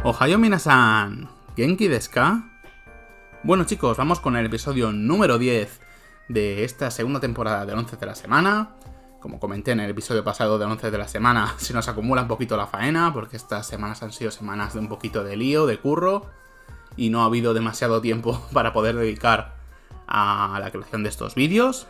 Ohayo minasan, ¿genki desu ka? Bueno chicos, vamos con el episodio número 10 de esta segunda temporada del 11 de la semana. Como comenté en el episodio pasado del 11 de la semana, se nos acumula un poquito la faena, porque estas semanas han sido semanas de un poquito de lío, de curro, y no ha habido demasiado tiempo para poder dedicar a la creación de estos vídeos.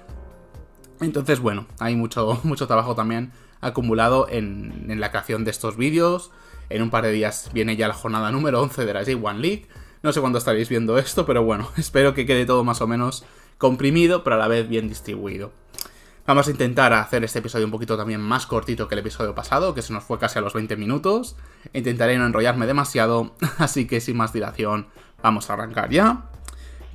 Entonces bueno, hay mucho trabajo también acumulado en la creación de estos vídeos. En un par de días viene ya la jornada número 11 de la J1 League. No sé cuándo estaréis viendo esto, pero bueno, espero que quede todo más o menos comprimido, pero a la vez bien distribuido. Vamos a intentar hacer este episodio un poquito también más cortito que el episodio pasado, que se nos fue casi a los 20 minutos. Intentaré no enrollarme demasiado, así que sin más dilación vamos a arrancar ya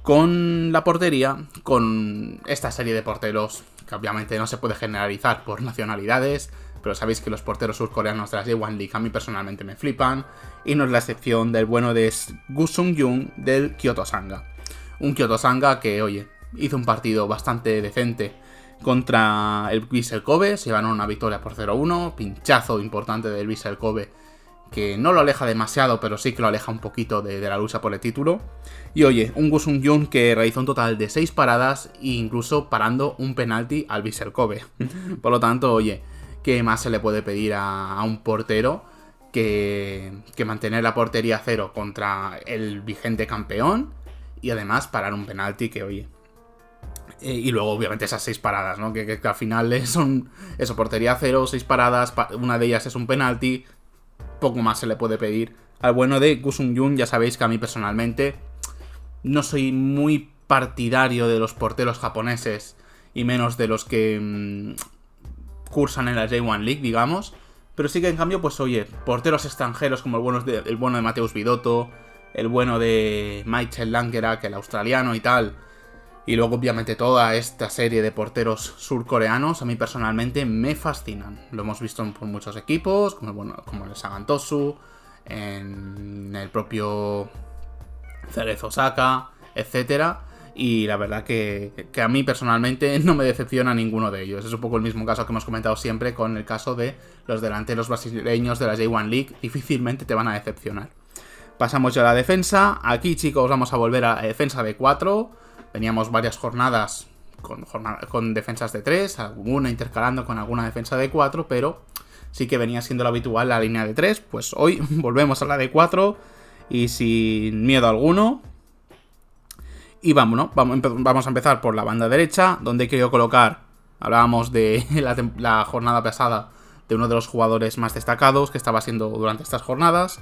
con la portería, con esta serie de porteros que obviamente no se puede generalizar por nacionalidades, pero sabéis que los porteros surcoreanos de la J1 League a mí personalmente me flipan, y no es la excepción del bueno de Gu Sung-yoon del Kyoto Sanga. Un Kyoto Sanga que, oye, hizo un partido bastante decente contra el Vissel Kobe, se llevaron una victoria por 0-1, pinchazo importante del Vissel Kobe, que no lo aleja demasiado, pero sí que lo aleja un poquito de la lucha por el título. Y oye, un Gu Sung-yoon que realizó un total de 6 paradas e incluso parando un penalti al Vissel Kobe. Por lo tanto, oye, ¿qué más se le puede pedir a un portero que mantener la portería a cero contra el vigente campeón y además parar un penalti que, oye... y luego, obviamente, esas 6 paradas, ¿no? Que al final son eso, portería a cero, 6 paradas, una de ellas es un penalti. Poco más se le puede pedir al bueno de Gu Sung-yoon. Ya sabéis que a mí personalmente no soy muy partidario de los porteros japoneses y menos de los que cursan en la J1 League, digamos. Pero sí que en cambio, pues oye, porteros extranjeros como el bueno de Mateusz Vidotto, el bueno de Michael Langerak, el australiano y tal, y luego obviamente toda esta serie de porteros surcoreanos, a mí personalmente me fascinan. Lo hemos visto por muchos equipos, como el Sagan Tosu, en el propio Cerezo Osaka, etcétera. Y la verdad que a mí personalmente no me decepciona ninguno de ellos. Es un poco el mismo caso que hemos comentado siempre con el caso de los delanteros brasileños de la J1 League. Difícilmente te van a decepcionar. Pasamos ya a la defensa. Aquí, chicos, vamos a volver a la defensa de 4. Veníamos varias jornadas con defensas de 3, alguna intercalando con alguna defensa de 4, pero sí que venía siendo lo habitual la línea de 3. Pues hoy volvemos a la de 4 y sin miedo alguno. Y vamos a empezar por la banda derecha, donde he querido colocar, hablábamos de la jornada pasada, de uno de los jugadores más destacados que estaba siendo durante estas jornadas.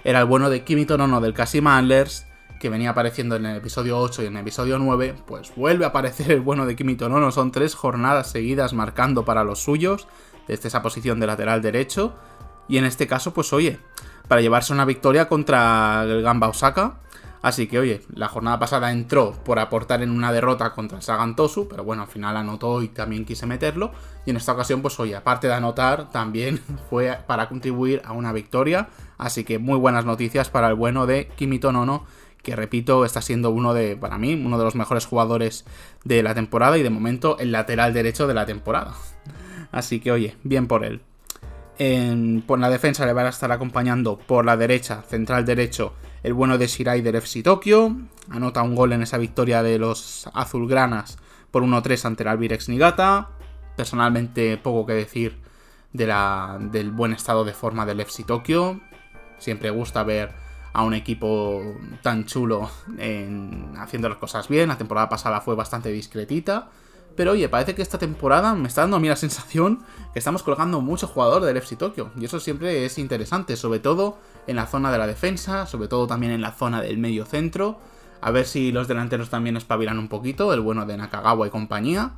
Era el bueno de Kimito Nono del Kashima Antlers, que venía apareciendo en el episodio 8 y en el episodio 9, pues vuelve a aparecer el bueno de Kimito Nono. Son 3 jornadas seguidas marcando para los suyos, desde esa posición de lateral derecho. Y en este caso, pues oye, para llevarse una victoria contra el Gamba Osaka. Así que oye, la jornada pasada entró por aportar en una derrota contra el Sagan Tosu, pero bueno, al final anotó y también quise meterlo. Y en esta ocasión, pues oye, aparte de anotar, también fue para contribuir a una victoria. Así que muy buenas noticias para el bueno de Kimito Nono, que repito, está siendo para mí, uno de los mejores jugadores de la temporada y de momento el lateral derecho de la temporada. Así que oye, bien por él. Por la defensa le van a estar acompañando por la derecha, central derecho, el bueno de Shirai del FC Tokio. Anota un gol en esa victoria de los azulgranas por 1-3 ante el Albirex Niigata. Personalmente poco que decir del buen estado de forma del FC Tokio. Siempre gusta ver a un equipo tan chulo haciendo las cosas bien. La temporada pasada fue bastante discretita, pero oye, parece que esta temporada me está dando a mí la sensación que estamos colocando mucho jugador del FC Tokio, y eso siempre es interesante, sobre todo en la zona de la defensa, sobre todo también en la zona del medio centro. A ver si los delanteros también espabilan un poquito, el bueno de Nakagawa y compañía,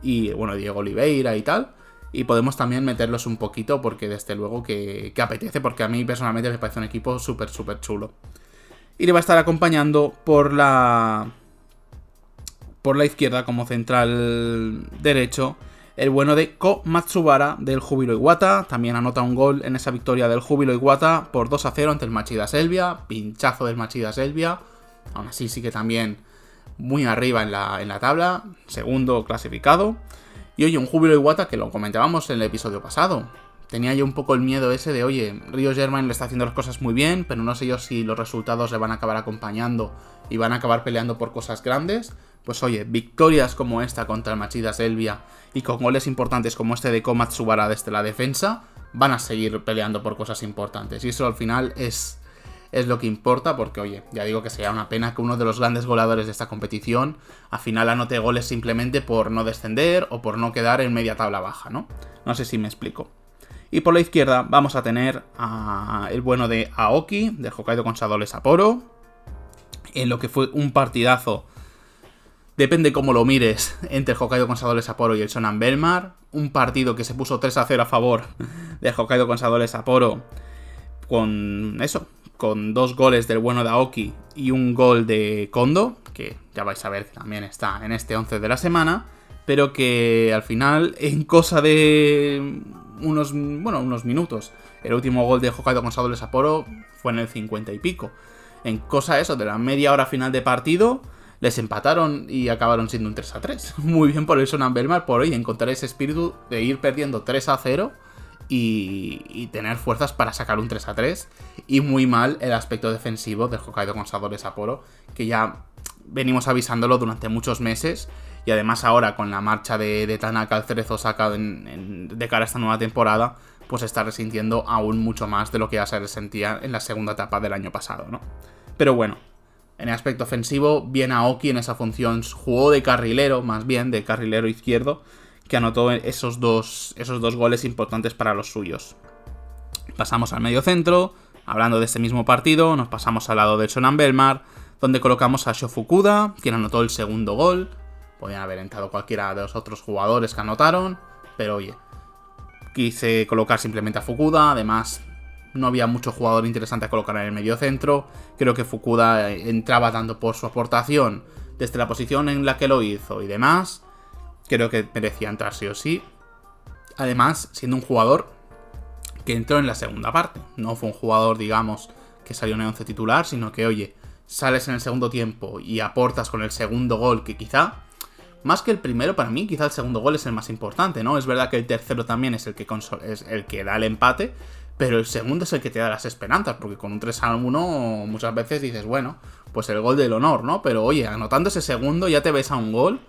y el bueno de Diego Oliveira y tal. Y podemos también meterlos un poquito porque desde luego que apetece, porque a mí personalmente me parece un equipo súper chulo. Y le va a estar acompañando por la izquierda como central derecho el bueno de Ko Matsubara del Júbilo Iwata. También anota un gol en esa victoria del Júbilo Iwata por 2-0 ante el Machida Selvia. Pinchazo del Machida Selvia. Aún así sí que también muy arriba en la tabla, segundo clasificado. Y oye, un Júbilo Iwata que lo comentábamos en el episodio pasado. tenía yo un poco el miedo ese de, oye, Rio Germain le está haciendo las cosas muy bien, pero no sé yo si los resultados le van a acabar acompañando y van a acabar peleando por cosas grandes. Pues oye, victorias como esta contra el Machida Elvia y con goles importantes como este de Komatsubara desde la defensa, van a seguir peleando por cosas importantes. Y eso al final es lo que importa, porque oye, ya digo que sería una pena que uno de los grandes goleadores de esta competición al final anote goles simplemente por no descender o por no quedar en media tabla baja, ¿no? No sé si me explico. Y por la izquierda vamos a tener el bueno de Aoki, del Hokkaido Consadole Sapporo, en lo que fue un partidazo, depende cómo lo mires, entre el Hokkaido Consadole Sapporo y el Shonan Bellmare. Un partido que se puso 3-0 a favor del Hokkaido Consadole Sapporo, con 2 goles del bueno de Aoki y un gol de Kondo, que ya vais a ver que también está en este 11 de la semana, pero que al final, en cosa de unos minutos, el último gol de Hokkaido Consadole Sapporo fue en el 50 y pico. En cosa de la media hora final de partido, les empataron y acabaron siendo un 3-3. Muy bien por el Shonan Bellmare por hoy encontrar ese espíritu de ir perdiendo 3-0 y tener fuerzas para sacar un 3-3. Y muy mal el aspecto defensivo del Hokkaido Consadole Sapporo, que ya venimos avisándolo durante muchos meses. Y además ahora con la marcha de Tanaka al Cerezo Osaka de cara a esta nueva temporada, pues está resintiendo aún mucho más de lo que ya se resentía en la segunda etapa del año pasado, ¿no? Pero bueno, en el aspecto ofensivo, bien Aoki en esa función, jugó de carrilero, más bien de carrilero izquierdo, que anotó esos dos goles importantes para los suyos. Pasamos al medio centro, hablando de este mismo partido, nos pasamos al lado del Shonan Bellmare, donde colocamos a Sho Fukuda, quien anotó el segundo gol. Podían haber entrado cualquiera de los otros jugadores que anotaron, pero oye, quise colocar simplemente a Fukuda. Además, no había mucho jugador interesante a colocar en el medio centro. Creo que Fukuda entraba tanto por su aportación desde la posición en la que lo hizo y demás. Creo que merecía entrar sí o sí. Además, siendo un jugador que entró en la segunda parte. No fue un jugador, digamos, que salió en el 11 titular, sino que, oye, sales en el segundo tiempo y aportas con el segundo gol, que quizá, más que el primero, para mí, quizá el segundo gol es el más importante, ¿no? Es verdad que el tercero también es el que da el empate, pero el segundo es el que te da las esperanzas, porque con un 3-1 muchas veces dices, bueno, pues el gol del honor, ¿no? Pero oye, anotando ese segundo ya te ves a un gol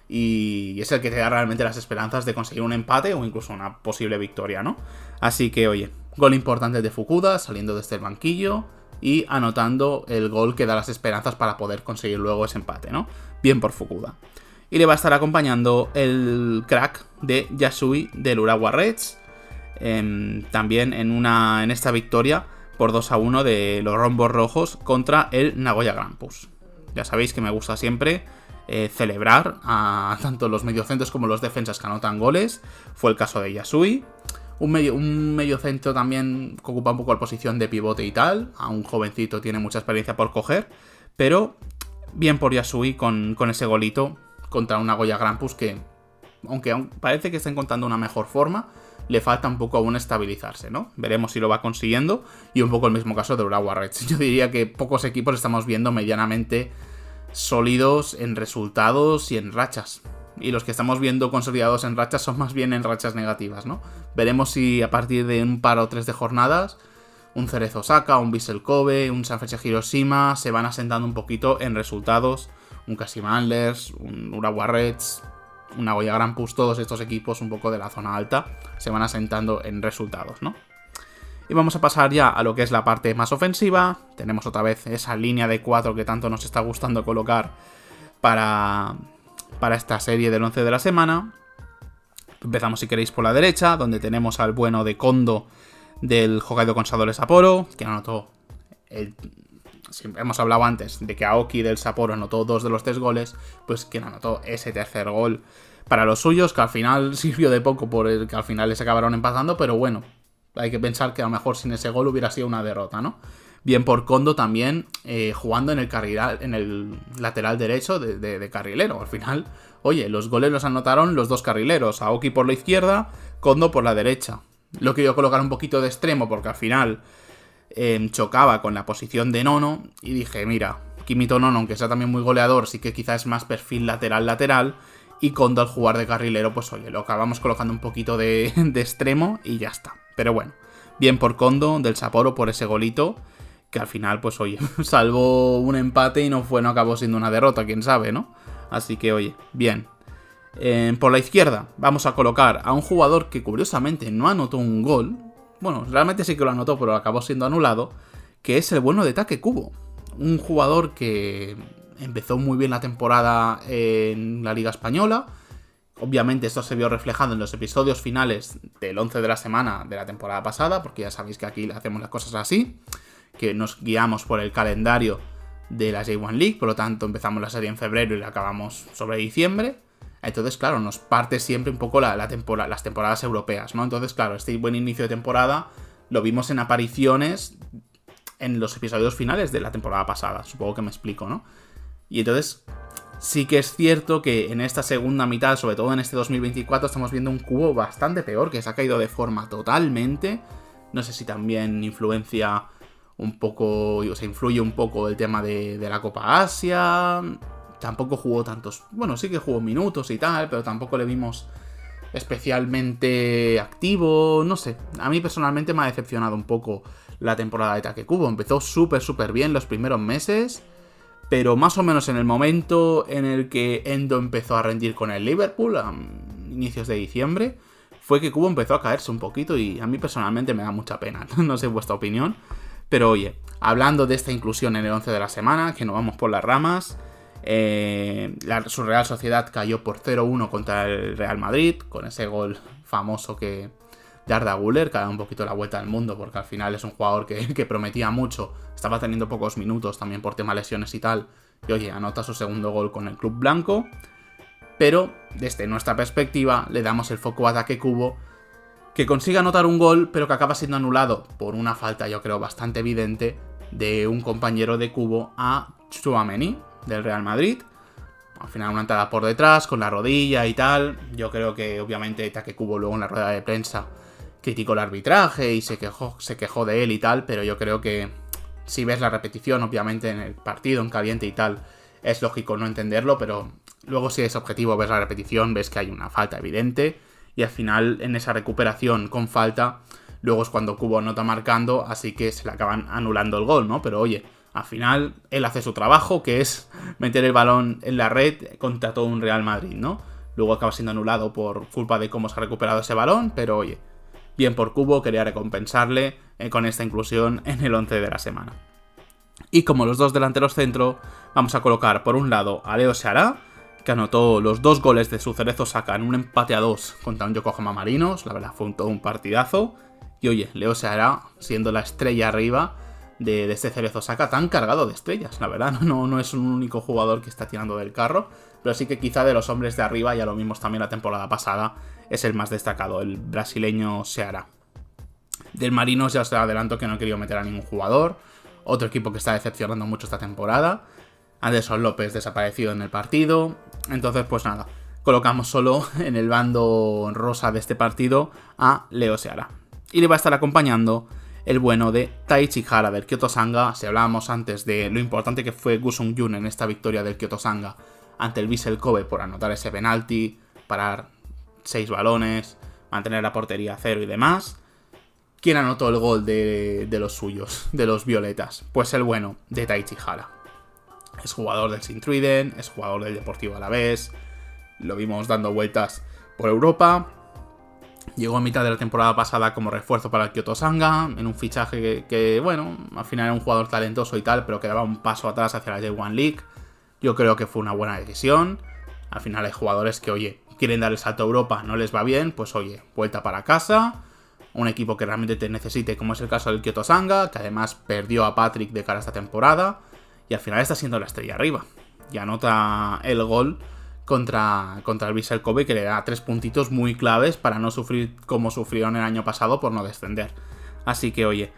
y es el que te da realmente las esperanzas de conseguir un empate o incluso una posible victoria, ¿no? Así que, oye, gol importante de Fukuda, saliendo desde el banquillo y anotando el gol que da las esperanzas para poder conseguir luego ese empate, ¿no? Bien por Fukuda. Y le va a estar acompañando el crack de Yasui del Urawa Reds, también en esta victoria por 2-1 de los rombos rojos contra el Nagoya Grampus. Ya sabéis que me gusta siempre celebrar a tanto los mediocentros como los defensas que anotan goles. Fue el caso de Yasui. Un mediocentro también que ocupa un poco la posición de pivote y tal. A un jovencito tiene mucha experiencia por coger. Pero bien por Yasui con ese golito contra un Nagoya Grampus que, aunque parece que está encontrando una mejor forma, le falta un poco aún estabilizarse, ¿no? Veremos si lo va consiguiendo. Y un poco el mismo caso de Urawa Reds. Yo diría que pocos equipos estamos viendo medianamente sólidos en resultados y en rachas. Y los que estamos viendo consolidados en rachas son más bien en rachas negativas, ¿no? Veremos si a partir de un par o 3 de jornadas, un Cerezo Osaka, un Vissel Kobe, un Sanfrecce Hiroshima se van asentando un poquito en resultados. Un Kashima Antlers, un Urawa Reds, un Nagoya Grampus, todos estos equipos un poco de la zona alta se van asentando en resultados, ¿no? Y vamos a pasar ya a lo que es la parte más ofensiva. Tenemos otra vez esa línea de 4 que tanto nos está gustando colocar para esta serie del 11 de la semana. Empezamos, si queréis, por la derecha, donde tenemos al bueno de Kondo del Hokkaido Consadole Sapporo, que anotó hemos hablado antes de que Aoki del Sapporo anotó 2 de los 3 goles, pues quien anotó ese tercer gol para los suyos, que al final sirvió de poco por el que al final les acabaron empatando, pero bueno, hay que pensar que a lo mejor sin ese gol hubiera sido una derrota, ¿no? Bien por Kondo también, jugando en el lateral derecho de carrilero. Al final, oye, los goles los anotaron los dos carrileros, Aoki por la izquierda, Kondo por la derecha. Lo quería colocar un poquito de extremo porque al final chocaba con la posición de Nono y dije, mira, Kimito Nono, aunque sea también muy goleador, sí que quizás es más perfil lateral, y Kondo al jugar de carrilero, pues oye, lo acabamos colocando un poquito de extremo y ya está. Pero bueno, bien por Kondo del Sapporo por ese golito, que al final, pues oye, salvó un empate y no acabó siendo una derrota, quién sabe, ¿no? Así que oye, bien. Por la izquierda vamos a colocar a un jugador que curiosamente no anotó un gol. Bueno, realmente sí que lo anotó, pero acabó siendo anulado, que es el bueno de Take Kubo. Un jugador que empezó muy bien la temporada en la Liga Española. Obviamente esto se vio reflejado en los episodios finales del 11 de la semana de la temporada pasada, porque ya sabéis que aquí hacemos las cosas así, que nos guiamos por el calendario de la J1 League, por lo tanto empezamos la serie en febrero y la acabamos sobre diciembre. Entonces, claro, nos parte siempre un poco las temporadas europeas, ¿no? Entonces, claro, este buen inicio de temporada lo vimos en apariciones en los episodios finales de la temporada pasada, supongo que me explico, ¿no? Y entonces, sí que es cierto que en esta segunda mitad, sobre todo en este 2024, estamos viendo un Kubo bastante peor, que se ha caído de forma totalmente. No sé si también influye un poco el tema de la Copa Asia. Tampoco jugó tantos... Bueno, sí que jugó minutos y tal, pero tampoco le vimos especialmente activo. No sé, a mí personalmente me ha decepcionado un poco la temporada de Take Kubo. Empezó súper bien los primeros meses, pero más o menos en el momento en el que Endo empezó a rendir con el Liverpool, a inicios de diciembre, fue que Kubo empezó a caerse un poquito y a mí personalmente me da mucha pena. No sé vuestra opinión, pero oye, hablando de esta inclusión en el 11 de la semana, que nos vamos por las ramas... su Real Sociedad cayó por 0-1 contra el Real Madrid, con ese gol famoso de Arda Güler, que ha dado un poquito la vuelta al mundo, porque al final es un jugador que prometía mucho, estaba teniendo pocos minutos también por tema lesiones y tal, y oye, anota su segundo gol con el club blanco. Pero desde nuestra perspectiva le damos el foco a Take Kubo, que consigue anotar un gol, pero que acaba siendo anulado por una falta, yo creo, bastante evidente de un compañero de Kubo a Tchouaméni del Real Madrid. Al final una entrada por detrás, con la rodilla y tal. Yo creo que obviamente Take Kubo luego en la rueda de prensa criticó el arbitraje y se quejó de él y tal, pero yo creo que si ves la repetición, obviamente en el partido, en caliente y tal, es lógico no entenderlo, pero luego si es objetivo, ves la repetición, ves que hay una falta evidente y al final en esa recuperación con falta, luego es cuando Kubo anota marcando, así que se le acaban anulando el gol, ¿no? Pero oye, al final, él hace su trabajo, que es meter el balón en la red contra todo un Real Madrid, ¿no? Luego acaba siendo anulado por culpa de cómo se ha recuperado ese balón, pero oye, bien por Kubo, quería recompensarle con esta inclusión en el 11 de la semana. Y como los dos delanteros centro, vamos a colocar por un lado a Leo Ceará, que anotó los 2 goles de su Cerezo Osaka en un empate a 2 contra un Yokohama Marinos, la verdad fue todo un partidazo. Y oye, Leo Ceará siendo la estrella arriba de este Cerezo Osaka tan cargado de estrellas, la verdad, no es un único jugador que está tirando del carro, pero sí que quizá de los hombres de arriba, ya lo vimos también la temporada pasada, es el más destacado, el brasileño Ceará. Del Marinos ya os adelanto que no he querido meter a ningún jugador, otro equipo que está decepcionando mucho esta temporada, Anderson López desaparecido en el partido, entonces pues nada, colocamos solo en el bando rosa de este partido a Leo Ceará. Y le va a estar acompañando el bueno de Taichi Hara del Kyoto Sanga. Si hablábamos antes de lo importante que fue Gu Sung-yun en esta victoria del Kyoto Sanga ante el Vissel Kobe por anotar ese penalti, parar 6 balones, mantener la portería a 0 y demás, ¿quién anotó el gol de los suyos, de los violetas? Pues el bueno de Taichi Hara. Es jugador del Sint-Truiden, es jugador del Deportivo Alavés, lo vimos dando vueltas por Europa. Llegó a mitad de la temporada pasada como refuerzo para el Kyoto Sanga, en un fichaje que, bueno, al final era un jugador talentoso y tal, pero que daba un paso atrás hacia la J1 League. Yo creo que fue una buena decisión. Al final hay jugadores que, oye, quieren dar el salto a Europa, no les va bien, pues oye, vuelta para casa. Un equipo que realmente te necesite, como es el caso del Kyoto Sanga, que además perdió a Patrick de cara a esta temporada, y al final está siendo la estrella arriba. Y anota el gol contra el Vissel Kobe, que le da 3 puntitos muy claves para no sufrir como sufrieron el año pasado por no descender. Así que oye,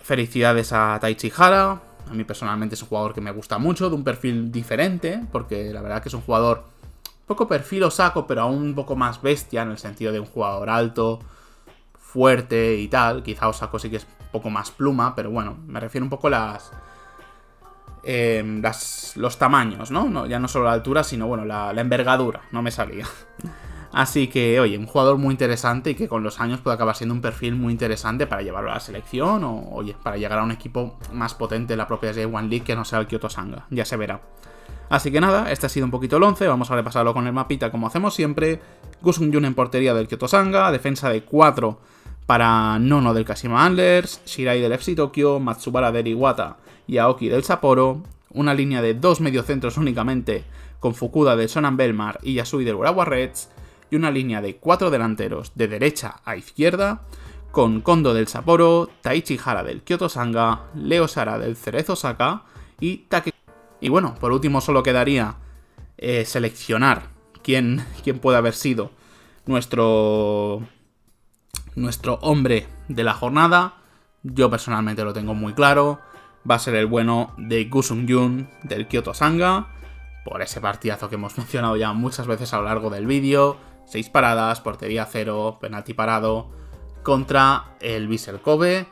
felicidades a Taichi Hara. A mí personalmente es un jugador que me gusta mucho, de un perfil diferente, porque la verdad que es un jugador un poco perfil Osako, pero aún un poco más bestia, en el sentido de un jugador alto, fuerte y tal. Quizá Osako sí que es un poco más pluma, pero bueno, me refiero un poco a los tamaños, ¿no? Ya no solo la altura, sino bueno, la envergadura, no me salía. Así que, oye, un jugador muy interesante y que con los años puede acabar siendo un perfil muy interesante para llevarlo a la selección o, oye, para llegar a un equipo más potente en la propia J1 League que no sea el Kyoto Sanga. Ya se verá. Así que nada, este ha sido un poquito el 11, vamos a repasarlo con el mapita como hacemos siempre. Gu Sung-jun en portería del Kyoto Sanga, defensa de 4 para Nono del Kashima Antlers, Shirai del FC Tokyo, Matsubara del Iwata y Aoki del Sapporo, una línea de 2 mediocentros únicamente con Fukuda del Shonan Bellmare y Yasui del Urawa Reds, y una línea de 4 delanteros de derecha a izquierda con Kondo del Sapporo, Taichi Hara del Kyoto Sanga, Leo Sara del Cerezo Osaka y Take. Y bueno, por último solo quedaría seleccionar quién puede haber sido nuestro hombre de la jornada. Yo personalmente lo tengo muy claro. Va a ser el bueno de Gu Sung-jun del Kyoto Sanga, por ese partidazo que hemos mencionado ya muchas veces a lo largo del vídeo. 6 paradas, portería 0, penalti parado contra el Vissel Kobe.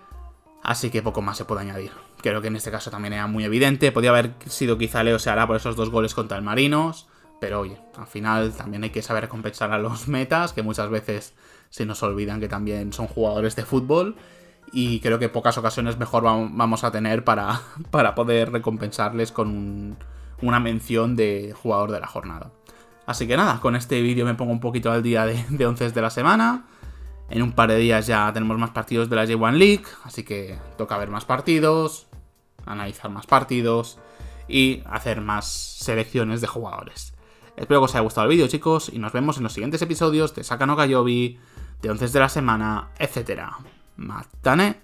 Así que poco más se puede añadir. Creo que en este caso también era muy evidente. Podía haber sido quizá Leo Seara por esos 2 goles contra el Marinos. Pero oye, al final también hay que saber recompensar a los metas, que muchas veces se nos olvidan que también son jugadores de fútbol. Y creo que pocas ocasiones mejor vamos a tener para poder recompensarles con una mención de jugador de la jornada. Así que nada, con este vídeo me pongo un poquito al día de 11 de la semana. En un par de días ya tenemos más partidos de la J1 League, así que toca ver más partidos, analizar más partidos y hacer más selecciones de jugadores. Espero que os haya gustado el vídeo, chicos, y nos vemos en los siguientes episodios de Saka no Gayobi, de 11 de la semana, etc. ¡Matane!